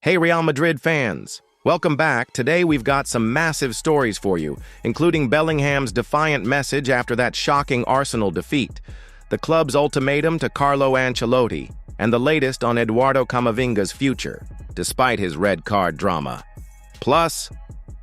Hey Real Madrid fans! Welcome back. Today we've got some massive stories for you, including Bellingham's defiant message after that shocking Arsenal defeat, the club's ultimatum to Carlo Ancelotti, and the latest on Eduardo Kamavinga's future, despite his red card drama. Plus,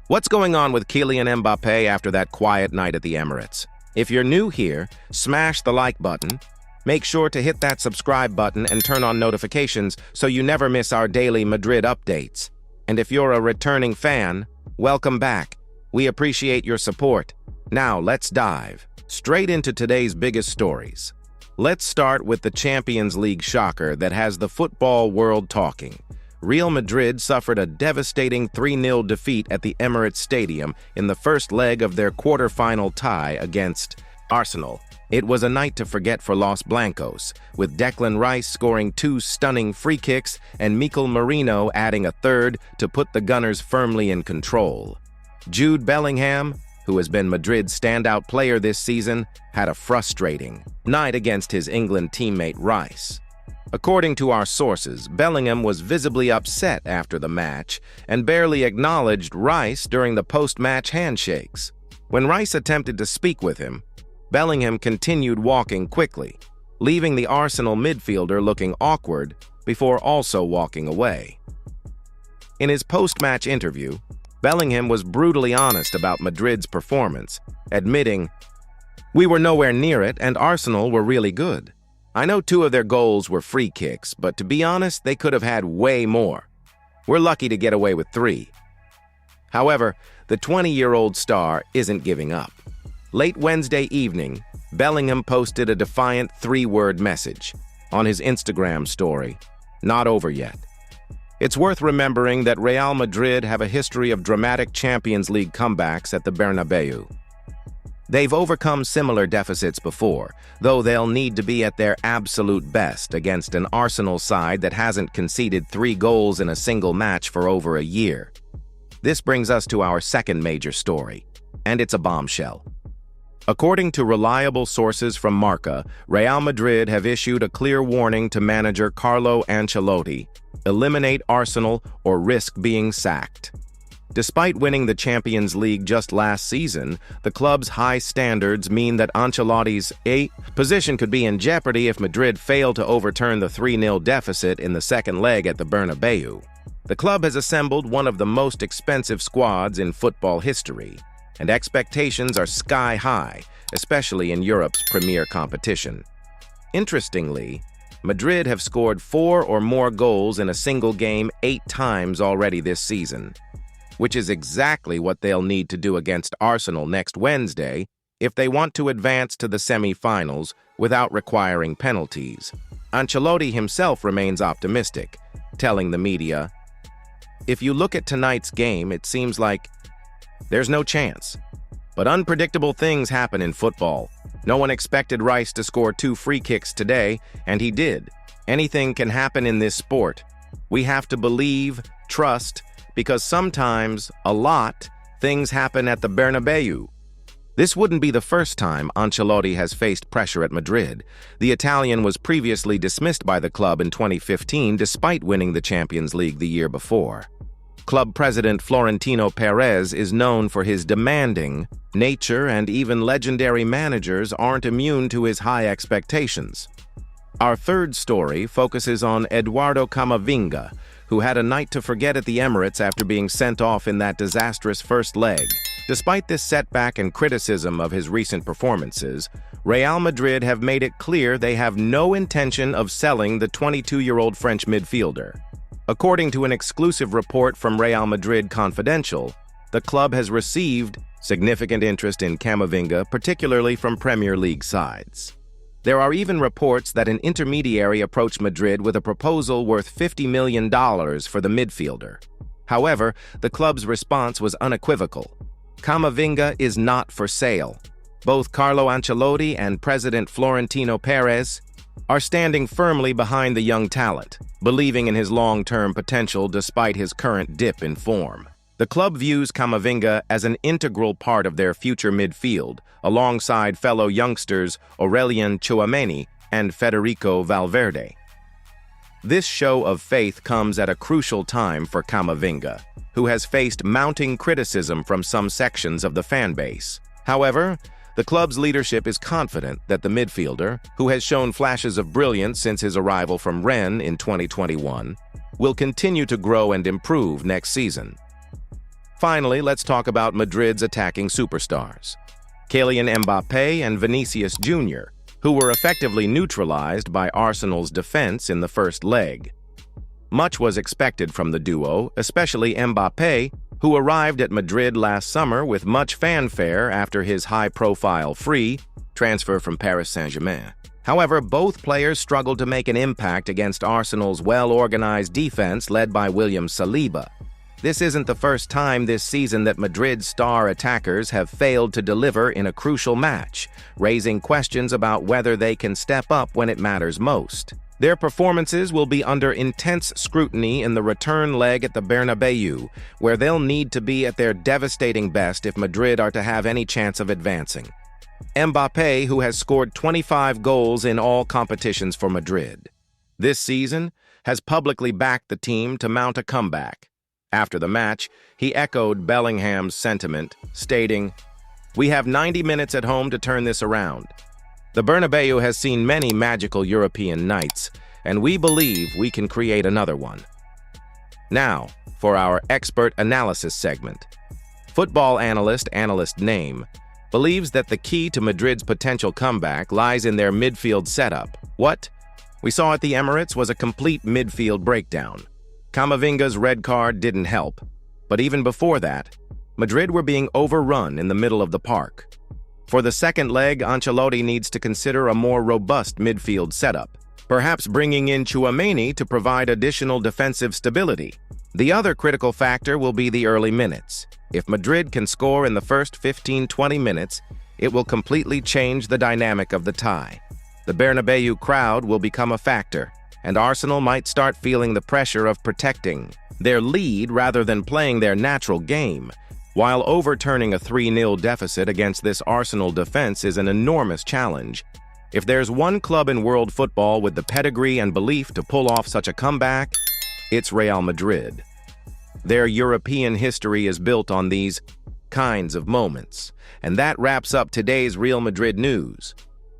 what's going on with Kylian Mbappé after that quiet night at the Emirates? If you're new here, smash the like button. Make sure to hit that subscribe button and turn on notifications so you never miss our daily Madrid updates. And if you're a returning fan, welcome back. We appreciate your support. Now let's dive straight into today's biggest stories. Let's start with the Champions League shocker that has the football world talking. Real Madrid suffered a devastating 3-0 defeat at the Emirates Stadium in the first leg of their quarter-final tie against Arsenal. It was a night to forget for Los Blancos, with Declan Rice scoring 2 stunning free kicks and Mikel Merino adding a third to put the Gunners firmly in control. Jude Bellingham, who has been Madrid's standout player this season, had a frustrating night against his England teammate Rice. According to our sources, Bellingham was visibly upset after the match and barely acknowledged Rice during the post-match handshakes. When Rice attempted to speak with him, Bellingham continued walking quickly, leaving the Arsenal midfielder looking awkward before also walking away. In his post-match interview, Bellingham was brutally honest about Madrid's performance, admitting, "We were nowhere near it and Arsenal were really good. I know 2 of their goals were free kicks, but to be honest, they could have had way more. We're lucky to get away with 3. However, the 20-year-old star isn't giving up. Late Wednesday evening, Bellingham posted a defiant 3-word message on his Instagram story, "Not over yet." It's worth remembering that Real Madrid have a history of dramatic Champions League comebacks at the Bernabeu. They've overcome similar deficits before, though they'll need to be at their absolute best against an Arsenal side that hasn't conceded 3 goals in a single match for over a year. This brings us to our second major story, and it's a bombshell. According to reliable sources from Marca, Real Madrid have issued a clear warning to manager Carlo Ancelotti: eliminate Arsenal or risk being sacked. Despite winning the Champions League just last season, the club's high standards mean that Ancelotti's position could be in jeopardy if Madrid fail to overturn the 3-0 deficit in the second leg at the Bernabeu. The club has assembled one of the most expensive squads in football history, and expectations are sky-high, especially in Europe's premier competition. Interestingly, Madrid have scored 4 or more goals in a single game 8 times already this season, which is exactly what they'll need to do against Arsenal next Wednesday if they want to advance to the semi-finals without requiring penalties. Ancelotti himself remains optimistic, telling the media, "If you look at tonight's game, it seems like there's no chance. But unpredictable things happen in football. No one expected Rice to score 2 free kicks today, and he did. Anything can happen in this sport. We have to believe, trust, because sometimes, a lot, things happen at the Bernabeu." This wouldn't be the first time Ancelotti has faced pressure at Madrid. The Italian was previously dismissed by the club in 2015 despite winning the Champions League the year before. Club president Florentino Perez is known for his demanding nature, and even legendary managers aren't immune to his high expectations. Our third story focuses on Eduardo Kamavinga, who had a night to forget at the Emirates after being sent off in that disastrous first leg. Despite this setback and criticism of his recent performances, Real Madrid have made it clear they have no intention of selling the 22-year-old French midfielder. According to an exclusive report from Real Madrid Confidential, the club has received significant interest in Kamavinga, particularly from Premier League sides. There are even reports that an intermediary approached Madrid with a proposal worth $50 million for the midfielder. However, the club's response was unequivocal. Kamavinga is not for sale. Both Carlo Ancelotti and President Florentino Perez are standing firmly behind the young talent, believing in his long-term potential despite his current dip in form. The club views Kamavinga as an integral part of their future midfield, alongside fellow youngsters Aurelien Tchouameni and Federico Valverde. This show of faith comes at a crucial time for Kamavinga, who has faced mounting criticism from some sections of the fan base. However, the club's leadership is confident that the midfielder, who has shown flashes of brilliance since his arrival from Rennes in 2021, will continue to grow and improve next season. Finally, let's talk about Madrid's attacking superstars, Kylian Mbappé and Vinicius Jr., who were effectively neutralized by Arsenal's defense in the first leg. Much was expected from the duo, especially Mbappé, who arrived at Madrid last summer with much fanfare after his high-profile free transfer from Paris Saint-Germain. However, both players struggled to make an impact against Arsenal's well-organized defense led by William Saliba. This isn't the first time this season that Madrid's star attackers have failed to deliver in a crucial match, raising questions about whether they can step up when it matters most. Their performances will be under intense scrutiny in the return leg at the Bernabeu, where they'll need to be at their devastating best if Madrid are to have any chance of advancing. Mbappé, who has scored 25 goals in all competitions for Madrid this season, has publicly backed the team to mount a comeback. After the match, he echoed Bellingham's sentiment, stating, "We have 90 minutes at home to turn this around. The Bernabeu has seen many magical European nights, and we believe we can create another one." Now, for our expert analysis segment. Football analyst Name believes that the key to Madrid's potential comeback lies in their midfield setup. What we saw at the Emirates was a complete midfield breakdown. Kamavinga's red card didn't help, but even before that, Madrid were being overrun in the middle of the park. For the second leg, Ancelotti needs to consider a more robust midfield setup, perhaps bringing in Tchouaméni to provide additional defensive stability. The other critical factor will be the early minutes. If Madrid can score in the first 15-20 minutes, it will completely change the dynamic of the tie. The Bernabeu crowd will become a factor, and Arsenal might start feeling the pressure of protecting their lead rather than playing their natural game. While overturning a 3-0 deficit against this Arsenal defense is an enormous challenge, if there's one club in world football with the pedigree and belief to pull off such a comeback, it's Real Madrid. Their European history is built on these kinds of moments. And that wraps up today's Real Madrid news.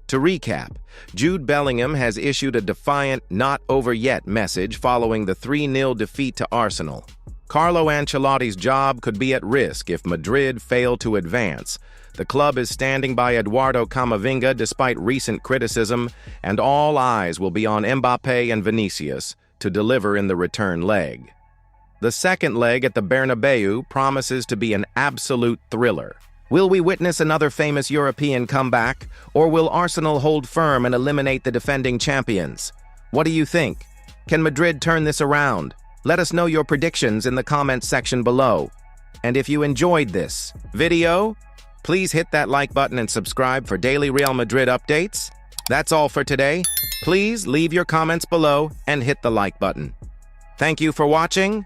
To recap, Jude Bellingham has issued a defiant, not over yet message following the 3-0 defeat to Arsenal. Carlo Ancelotti's job could be at risk if Madrid fail to advance. The club is standing by Eduardo Kamavinga despite recent criticism, and all eyes will be on Mbappé and Vinicius to deliver in the return leg. The second leg at the Bernabeu promises to be an absolute thriller. Will we witness another famous European comeback, or will Arsenal hold firm and eliminate the defending champions? What do you think? Can Madrid turn this around? Let us know your predictions in the comments section below. And if you enjoyed this video, please hit that like button and subscribe for daily Real Madrid updates. That's all for today. Please leave your comments below and hit the like button. Thank you for watching.